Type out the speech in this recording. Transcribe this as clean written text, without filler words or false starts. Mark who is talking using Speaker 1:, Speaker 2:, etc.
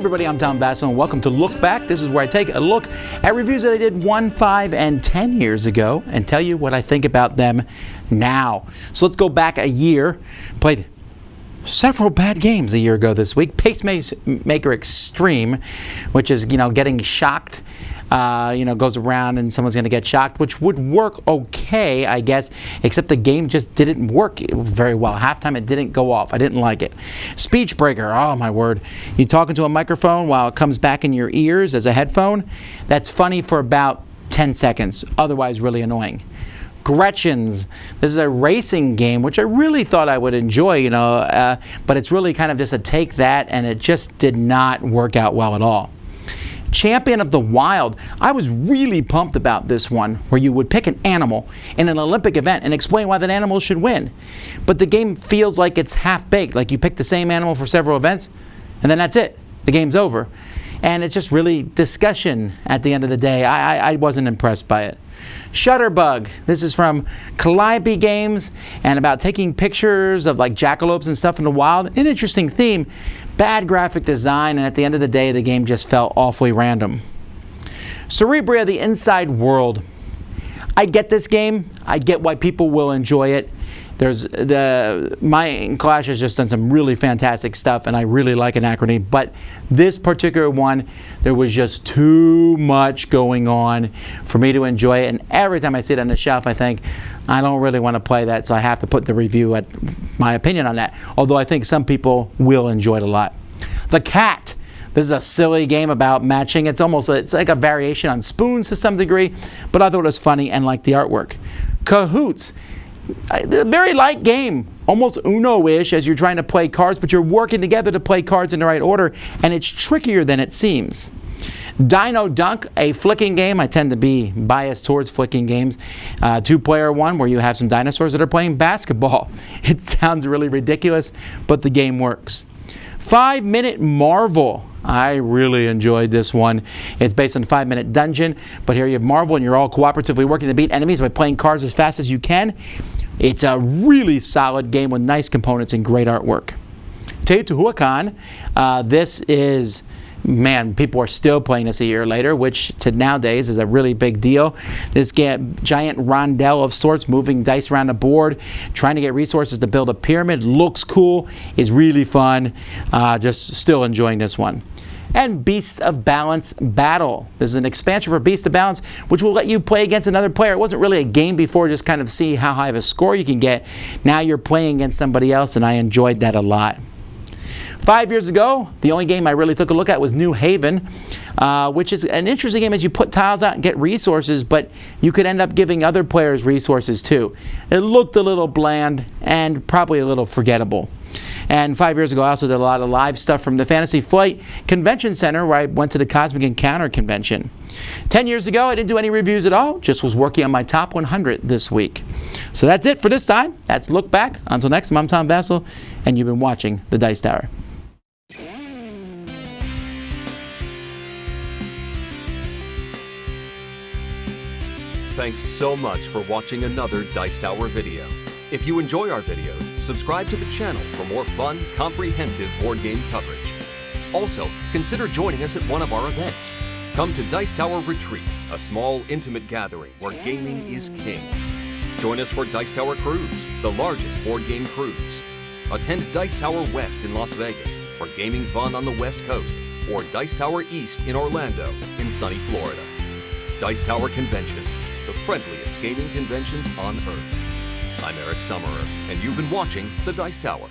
Speaker 1: everybody, I'm Vasel, and welcome to Lookback. This is where I take a look at reviews that I did 1, 5, and 10 years ago and tell you what I think about them now. So let's go back a year. Played several bad games a year ago this week. Pacemaker Extreme, which is, getting shocked. Goes around and someone's going to get shocked, which would work okay, I guess, except the game just didn't work very well. Halftime, it didn't go off. I didn't like it. Speech Breaker, oh my word. You talking to a microphone while it comes back in your ears as a headphone? That's funny for about 10 seconds, otherwise really annoying. Gretchen's. This is a racing game, which I really thought I would enjoy, but it's really kind of just a take that, and it just did not work out well at all. Champion of the Wild. I was really pumped about this one, where you would pick an animal in an Olympic event and explain why that animal should win. But the game feels like it's half-baked, like you pick the same animal for several events, and then that's it. The game's over. And it's just really discussion at the end of the day. I wasn't impressed by it. Shutterbug. This is from Calliope Games and about taking pictures of like jackalopes and stuff in the wild. An interesting theme. Bad graphic design, and at the end of the day, the game just felt awfully random. Cerebra, the Inside World. I get this game. I get why people will enjoy it. My Clash has just done some really fantastic stuff, and I really like Anachrony. But this particular one, there was just too much going on for me to enjoy it. And every time I see it on the shelf, I think, I don't really want to play that, so I have to put the review at my opinion on that. Although I think some people will enjoy it a lot. The Cat. This is a silly game about matching. It's like a variation on Spoons to some degree, but I thought it was funny and liked the artwork. Cahoots. A very light game, almost Uno-ish as you're trying to play cards, but you're working together to play cards in the right order, and it's trickier than it seems. Dino Dunk, a flicking game. I tend to be biased towards flicking games. Two-player one where you have some dinosaurs that are playing basketball. It sounds really ridiculous, but the game works. 5-Minute Marvel. I really enjoyed this one. It's based on 5-Minute Dungeon, but here you have Marvel and you're all cooperatively working to beat enemies by playing cards as fast as you can. It's a really solid game with nice components and great artwork. Teotihuacan. This is, man, people are still playing this a year later, which to nowadays is a really big deal. This giant rondel of sorts, moving dice around the board, trying to get resources to build a pyramid. Looks cool, is really fun. Just still enjoying this one. And Beasts of Balance Battle. This is an expansion for Beasts of Balance, which will let you play against another player. It wasn't really a game before, just kind of see how high of a score you can get. Now you're playing against somebody else, and I enjoyed that a lot. 5 years ago, the only game I really took a look at was New Haven, which is an interesting game as you put tiles out and get resources, but you could end up giving other players resources too. It looked a little bland and probably a little forgettable. And 5 years ago, I also did a lot of live stuff from the Fantasy Flight Convention Center, where I went to the Cosmic Encounter convention. 10 years ago, I didn't do any reviews at all, just was working on my top 100 this week. So that's it for this time. That's Look Back. Until next time, I'm Vasel, and you've been watching The Dice Tower.
Speaker 2: Thanks so much for watching another Dice Tower video. If you enjoy our videos, subscribe to the channel for more fun, comprehensive board game coverage. Also, consider joining us at one of our events. Come to Dice Tower Retreat, a small, intimate gathering where gaming is king. Join us for Dice Tower Cruise, the largest board game cruise. Attend Dice Tower West in Las Vegas for gaming fun on the West Coast, or Dice Tower East in Orlando in sunny Florida. Dice Tower Conventions, the friendliest gaming conventions on Earth. I'm Eric Summerer, and you've been watching The Dice Tower.